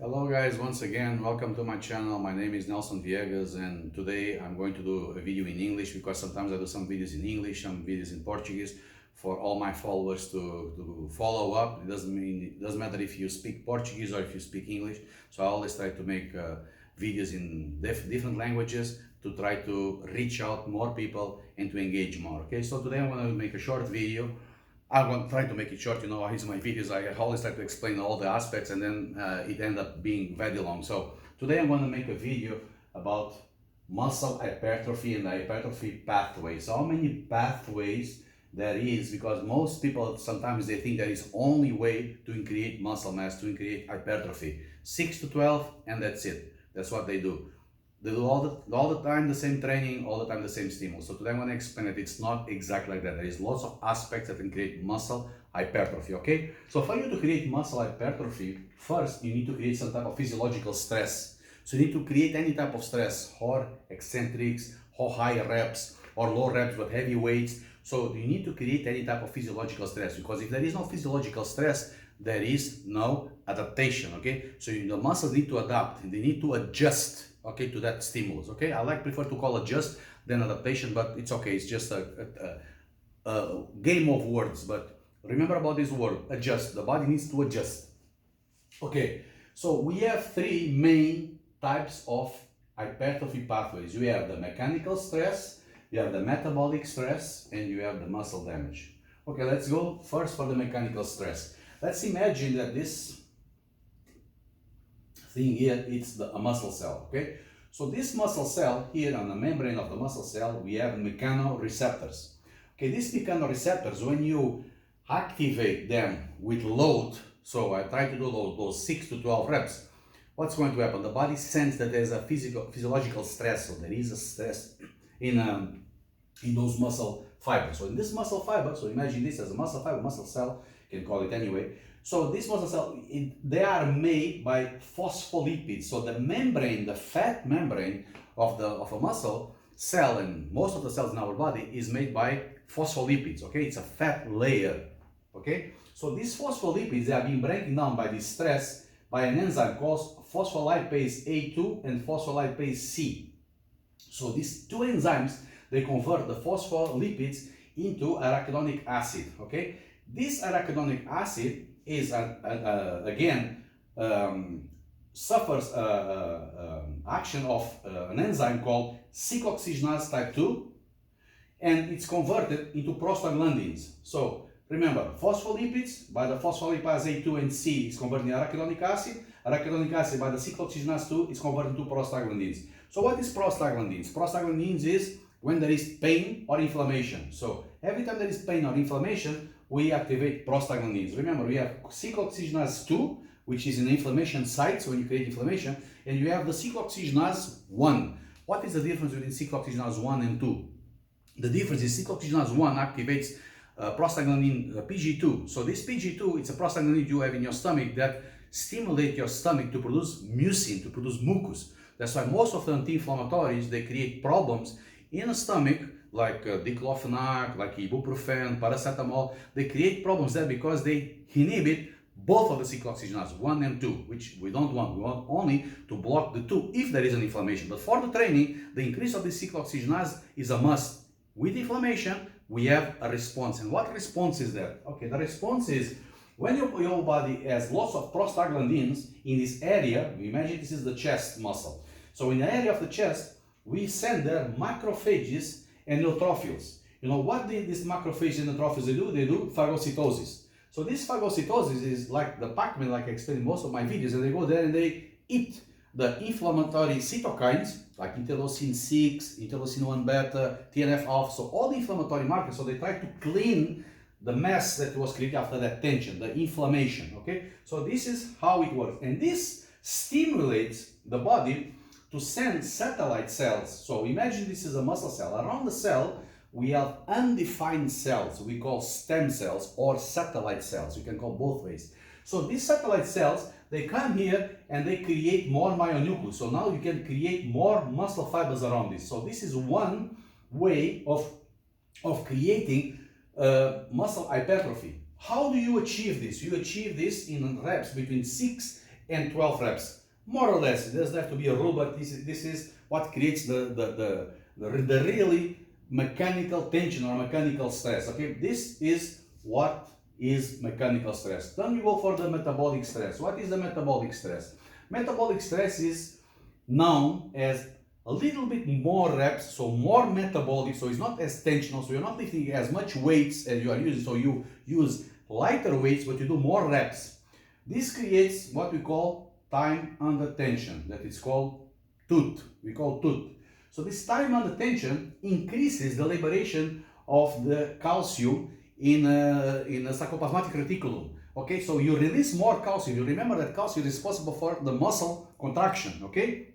Hello guys, once again, welcome to my channel. My name is Nelson Viegas and today I'm going to do a video in English because sometimes I do some videos in English, some videos in Portuguese for all my followers to follow up. It doesn't matter if you speak Portuguese or if you speak English. So I always try to make videos in different languages to try to reach out more people and to engage more. Okay, so today I'm going to make a short video. I'm going to try to make it short, here's my videos. I always try to explain all the aspects and then it ends up being very long. So today I'm going to make a video about muscle hypertrophy and the hypertrophy pathways. So how many pathways there is, because most people sometimes they think there is only way to create muscle mass, to create hypertrophy. 6 to 12 and that's it. That's what they do. They do all the time the same training, all the time the same stimulus. So today I'm going to explain that it's not exactly like that. There is lots of aspects that can create muscle hypertrophy, okay? So for you to create muscle hypertrophy, first you need to create some type of physiological stress. So you need to create any type of stress, or eccentrics, or high reps, or low reps but heavy weights. So you need to create any type of physiological stress, because if there is no physiological stress, there is no adaptation, okay? So the muscles need to adapt, and they need to adjust, okay, to that stimulus, okay? I prefer to call adjust than adaptation, but it's okay. It's just a game of words, but remember about this word, adjust. The body needs to adjust. Okay, so we have three main types of hypertrophy pathways. We have the mechanical stress, you have the metabolic stress, and you have the muscle damage. Okay, let's go first for the mechanical stress. Let's imagine that this thing here, it's a muscle cell, okay? So this muscle cell here on the membrane of the muscle cell, we have mechanoreceptors. Okay, these mechanoreceptors, when you activate them with load, so I try to do those 6 to 12 reps, what's going to happen? The body senses that there's a physiological stress, so there is a stress in those muscle fibers. So in this muscle fiber, so imagine this as a muscle fiber, muscle cell, you can call it anyway. So this muscle cell, they are made by phospholipids. So the membrane, the fat membrane of a muscle cell, and most of the cells in our body is made by phospholipids, okay? It's a fat layer, okay? So these phospholipids, they are being broken down by this stress by an enzyme called phospholipase A2 and phospholipase C. So these two enzymes, they convert the phospholipids into arachidonic acid, okay? This arachidonic acid is suffers action of an enzyme called cyclooxygenase type 2, and it's converted into prostaglandins. So remember, phospholipids by the phospholipase A2 and C is converted into arachidonic acid by the cyclooxygenase 2 is converted into prostaglandins. So what is prostaglandins? Prostaglandins is when there is pain or inflammation. So every time there is pain or inflammation, we activate prostaglandins. Remember, we have cyclooxygenase 2, which is an inflammation site, so when you create inflammation, and you have the cyclooxygenase 1. What is the difference between cyclooxygenase 1 and 2? The difference is cyclooxygenase 1 activates prostaglandin PG2. So this PG2, it's a prostaglandin you have in your stomach that stimulates your stomach to produce mucin, to produce mucus. That's why most of the anti-inflammatories, they create problems in the stomach, like diclofenac, like ibuprofen, paracetamol. They create problems there because they inhibit both of the cyclooxygenase 1 and 2, which we don't want. We want only to block the 2 if there is an inflammation. But for the training, the increase of the cyclooxygenase is a must. With inflammation, we have a response. And what response is there? Okay, the response is when your body has lots of prostaglandins in this area. Imagine this is the chest muscle. So in the area of the chest, we send there macrophages and neutrophils. You know what these macrophages and neutrophils do? They do phagocytosis. So this phagocytosis is like the Pac-Man, like I explained in most of my videos, and they go there and they eat the inflammatory cytokines, like interleucin 6, interleucin 1 beta, TNF alpha, so all the inflammatory markers. So they try to clean the mess that was created after that tension, the inflammation, okay? So this is how it works. And this stimulates the body to send satellite cells. So imagine this is a muscle cell. Around the cell, we have undefined cells. We call stem cells or satellite cells. You can call both ways. So these satellite cells, they come here and they create more myonucleus. So now you can create more muscle fibers around this. So this is one way of creating muscle hypertrophy. How do you achieve this? You achieve this in reps between 6 and 12 reps. More or less, it doesn't have to be a rule, but this is what creates the really mechanical tension or mechanical stress. Okay, this is what is mechanical stress. Then we go for the metabolic stress. What is the metabolic stress? Metabolic stress is known as a little bit more reps, so more metabolic, so it's not as tensional, so you're not lifting as much weights as you are using, so you use lighter weights, but you do more reps. This creates what we call time under tension, that is called TUT. We call TUT. So this time under tension increases the liberation of the calcium in the sarcoplasmatic reticulum. Okay, so you release more calcium. You remember that calcium is responsible for the muscle contraction. Okay,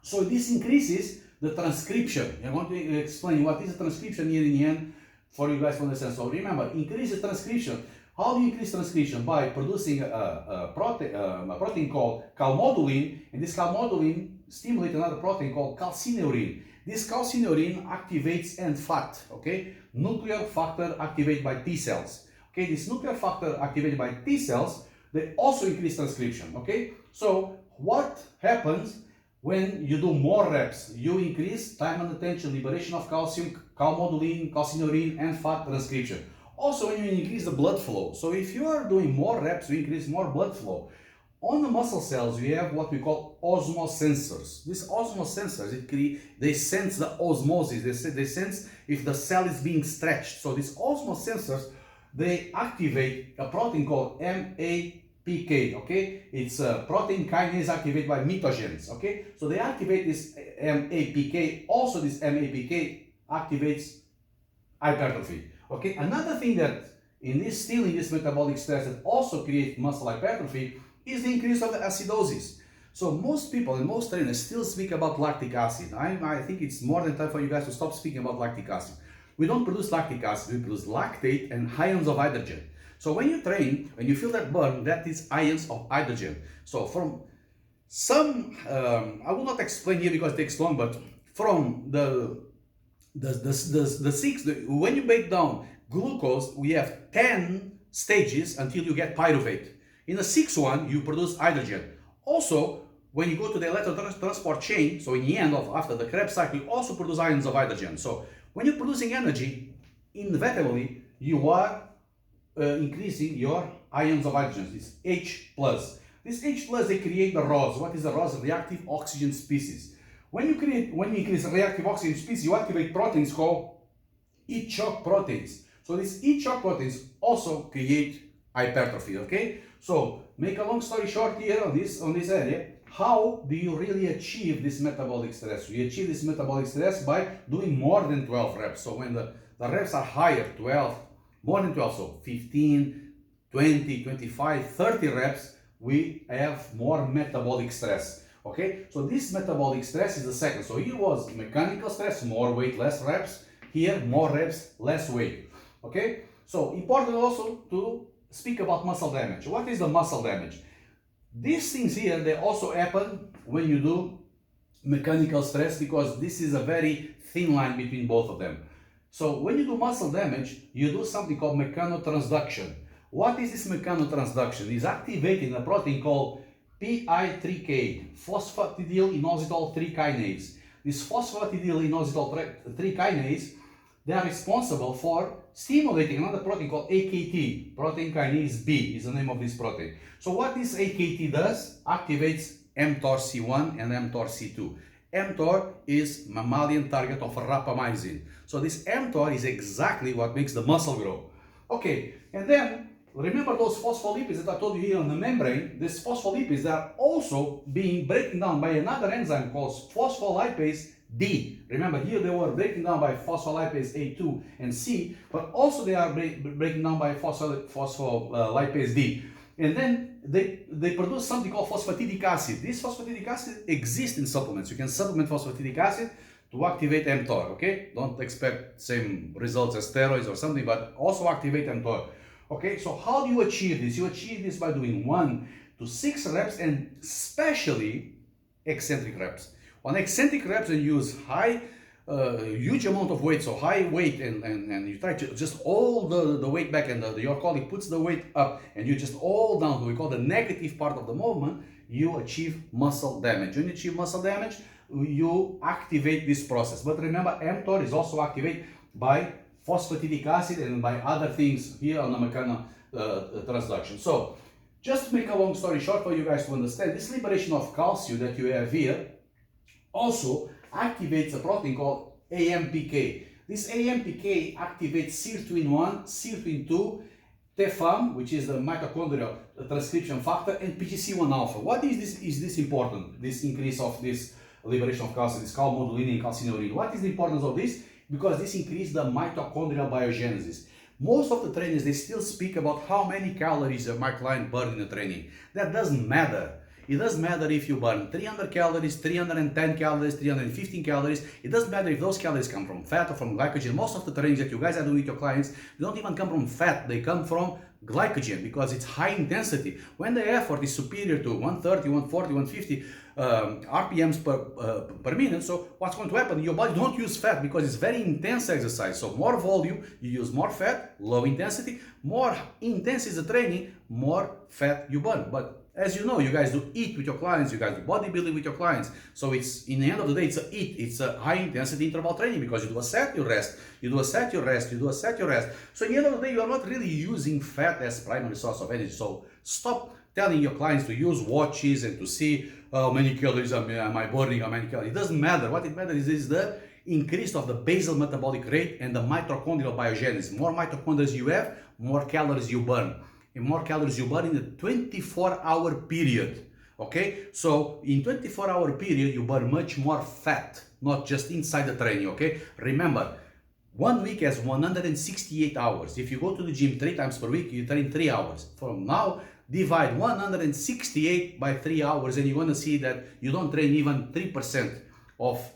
so this increases the transcription. I want to explain what is the transcription here in the end for you guys to understand. So remember, increases transcription. How do you increase transcription? By producing a protein called calmodulin, and this calmodulin stimulates another protein called calcineurin. This calcineurin activates NFAT, okay? Nuclear factor activated by T cells. Okay, this nuclear factor activated by T cells, they also increase transcription, okay? So what happens when you do more reps? You increase time under tension, liberation of calcium, calmodulin, calcineurin, and fat transcription. Also, when you increase the blood flow, so if you are doing more reps, you increase more blood flow. On the muscle cells, we have what we call osmosensors. These osmosensors, they sense the osmosis, they sense if the cell is being stretched. So these osmosensors, they activate a protein called MAPK, okay? It's a protein kinase activated by mitogens, okay? So they activate this MAPK. Also, this MAPK activates hypertrophy. Okay, another thing that in this metabolic stress that also creates muscle hypertrophy is the increase of the acidosis. So most people and most trainers still speak about lactic acid. I think it's more than time for you guys to stop speaking about lactic acid. We don't produce lactic acid, we produce lactate and ions of hydrogen. So when you train, when you feel that burn, that is ions of hydrogen. So from some, I will not explain here because it takes long, but from when you break down glucose, we have 10 stages until you get pyruvate. In the sixth one, you produce hydrogen. Also, when you go to the electron transport chain, so in the end of after the Krebs cycle, you also produce ions of hydrogen. So when you're producing energy, inevitably you are increasing your ions of hydrogen. This H+. This H+, they create the ROS. What is the ROS? Reactive oxygen species. When you increase reactive oxygen species, you activate proteins called heat shock proteins. So these heat shock proteins also create hypertrophy, okay? So make a long story short here on this area, how do you really achieve this metabolic stress? You achieve this metabolic stress by doing more than 12 reps. So when the reps are higher, 12, more than 12, so 15, 20, 25, 30 reps, we have more metabolic stress. Okay, so this metabolic stress is the second. So here was mechanical stress, more weight, less reps. Here, more reps, less weight. Okay, so important also to speak about muscle damage. What is the muscle damage? These things here, they also happen when you do mechanical stress because this is a very thin line between both of them. So when you do muscle damage, you do something called mechanotransduction. What is this mechanotransduction? It's activating a protein called PI3K, phosphatidylinositol 3 kinase. This phosphatidylinositol 3 kinase, they are responsible for stimulating another protein called AKT, protein kinase B is the name of this protein. So what this AKT does, activates mTORC1 and mTORC2. mTOR is mammalian target of rapamycin. So this mTOR is exactly what makes the muscle grow. Okay, and then remember those phospholipids that I told you here on the membrane? These phospholipids are also being broken down by another enzyme called phospholipase D. Remember here they were breaking down by phospholipase A2 and C, but also they are breaking down by phospholipase D. And then they produce something called phosphatidic acid. This phosphatidic acid exists in supplements. You can supplement phosphatidic acid to activate mTOR, okay? Don't expect same results as steroids or something, but also activate mTOR. Okay, so how do you achieve this? You achieve this by doing 1 to 6 reps and especially eccentric reps. On eccentric reps, you use high huge amount of weight, so high weight, and you try to just hold the weight back, and your colleague puts the weight up, and you just hold down, we call the negative part of the movement, you achieve muscle damage. When you achieve muscle damage, you activate this process. But remember, mTOR is also activated by phosphatidic acid and by other things here on the mechanical transduction. So, just to make a long story short for you guys to understand, this liberation of calcium that you have here also activates a protein called AMPK. This AMPK activates sirtuin-1, sirtuin-2, TFAM, which is the mitochondrial transcription factor, and PGC1 alpha. What is this important, this increase of this liberation of calcium, this calmodulin and calcineurin? What is the importance of this? Because this increases the mitochondrial biogenesis. Most of the trainers, they still speak about how many calories my client burn in the training. That doesn't matter. It doesn't matter if you burn 300 calories, 310 calories, 315 calories. It doesn't matter if those calories come from fat or from glycogen. Most of the trainings that you guys are doing with your clients, they don't even come from fat. They come from glycogen because it's high intensity. When the effort is superior to 130, 140, 150 RPMs per minute, so what's going to happen? Your body don't use fat because it's very intense exercise. So more volume, you use more fat, low intensity. More intense is the training, more fat you burn. But as you know, you guys do eat with your clients, you guys do bodybuilding with your clients. So it's, in the end of the day, it's a high intensity interval training because you do a set, you rest, you do a set, you rest, you do a set, you rest. So in the end of the day, you are not really using fat as primary source of energy. So stop telling your clients to use watches and to see how many calories am I burning, how many calories. It doesn't matter. What it matters is the increase of the basal metabolic rate and the mitochondrial biogenesis. More mitochondria you have, more calories you burn. And more calories you burn in a 24-hour period. Okay, so in 24-hour period you burn much more fat, not just inside the training. Okay, remember, 1 week has 168 hours. If you go to the gym 3 times per week, you train 3 hours. From now, divide 168 by 3 hours, and you're going to see that you don't train even 3% of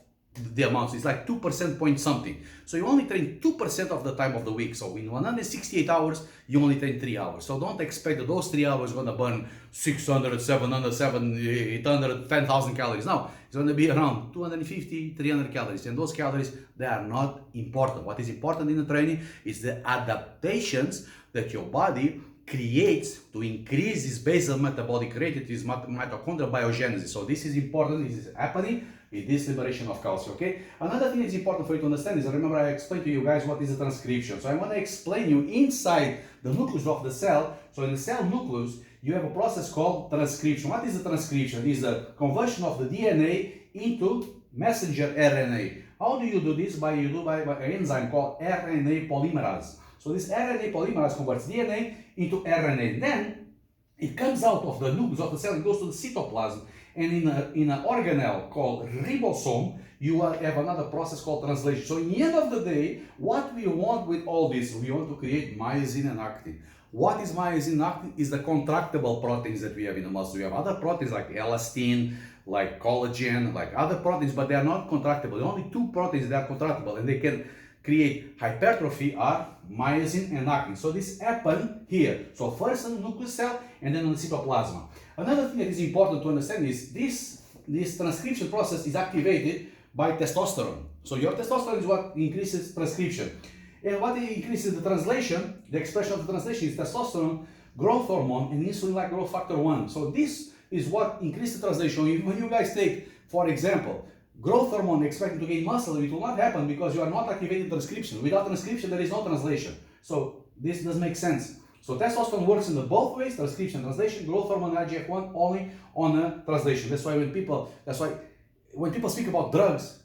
the amounts. It's like 2% point something. So you only train 2% of the time of the week. So in 168 hours, you only train 3 hours. So don't expect that those 3 hours are going to burn 600, 700, 700, 800, 10,000 calories. No, it's going to be around 250, 300 calories. And those calories, they are not important. What is important in the training is the adaptations that your body creates to increase this basal metabolic rate, it is mitochondrial biogenesis. So this is important, this is happening with this liberation of calcium, okay? Another thing that's important for you to understand is, remember I explained to you guys what is a transcription. So I want to explain you inside the nucleus of the cell. So in the cell nucleus, you have a process called transcription. What is the transcription? It is the conversion of the DNA into messenger RNA. How do you do this? By an enzyme called RNA polymerase. So this RNA polymerase converts DNA into RNA. Then it comes out of the nucleus of the cell and goes to the cytoplasm. And in an organelle called ribosome, you have another process called translation. So in the end of the day, what we want with all this, we want to create myosin and actin. What is myosin and actin? Is the contractible proteins that we have in the muscle. We have other proteins like elastin, like collagen, like other proteins, but they are not contractible. The only 2 proteins that are contractible and they can create hypertrophy are myosin and actin. So this happens here. So first on the nucleus cell and then on the cytoplasm. Another thing that is important to understand is this transcription process is activated by testosterone. So your testosterone is what increases transcription. And what increases the translation, the expression of the translation is testosterone, growth hormone, and insulin-like growth factor 1. So this is what increases the translation. When you guys take, for example, growth hormone expecting to gain muscle, it will not happen because you are not activating transcription. Without transcription, there is no translation. So this doesn't make sense. So testosterone works in the both ways, transcription, translation, growth hormone, IGF-1 only on a translation. That's why when people speak about drugs,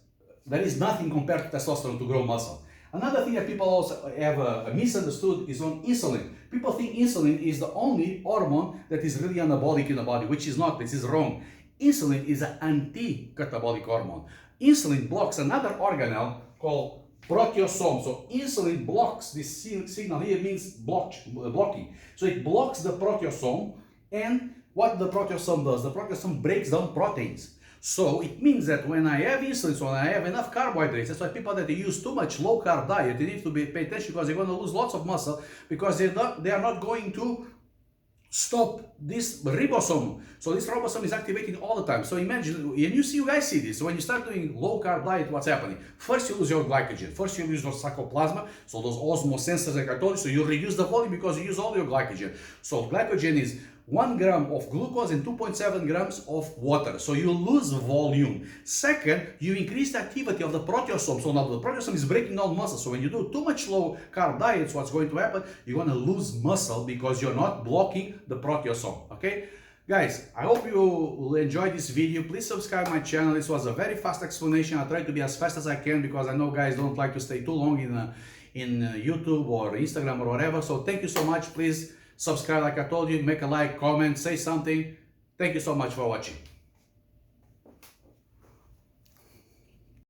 there is nothing compared to testosterone to grow muscle. Another thing that people also have misunderstood is on insulin. People think insulin is the only hormone that is really anabolic in the body, which is not. This is wrong. Insulin is an anti-catabolic hormone. Insulin blocks another organelle called proteasome. So insulin blocks this signal here, means blocking. So it blocks the proteasome, and what the proteasome does, the proteasome breaks down proteins. So it means that when I have insulin, so when I have enough carbohydrates, that's why people that use too much low carb diet, they need to pay attention because they're going to lose lots of muscle because they are not going to stop this ribosome. So this ribosome is activating all the time. So imagine, and you guys see this, when you start doing low carb diet, what's happening? First you lose your glycogen, first you lose your sarcoplasma, so those osmosensors like I told you, so you reduce the volume because you use all your glycogen. So glycogen is 1 gram of glucose and 2.7 grams of water. So you lose volume. Second, you increase the activity of the proteasome. So now the proteasome is breaking down muscle. So when you do too much low carb diets, what's going to happen? You're going to lose muscle because you're not blocking the proteasome. Okay? Guys, I hope you will enjoy this video. Please subscribe my channel. This was a very fast explanation. I try to be as fast as I can because I know guys don't like to stay too long in YouTube or Instagram or whatever. So thank you so much. Please subscribe like I told you, make a like, comment, say something. Thank you so much for watching.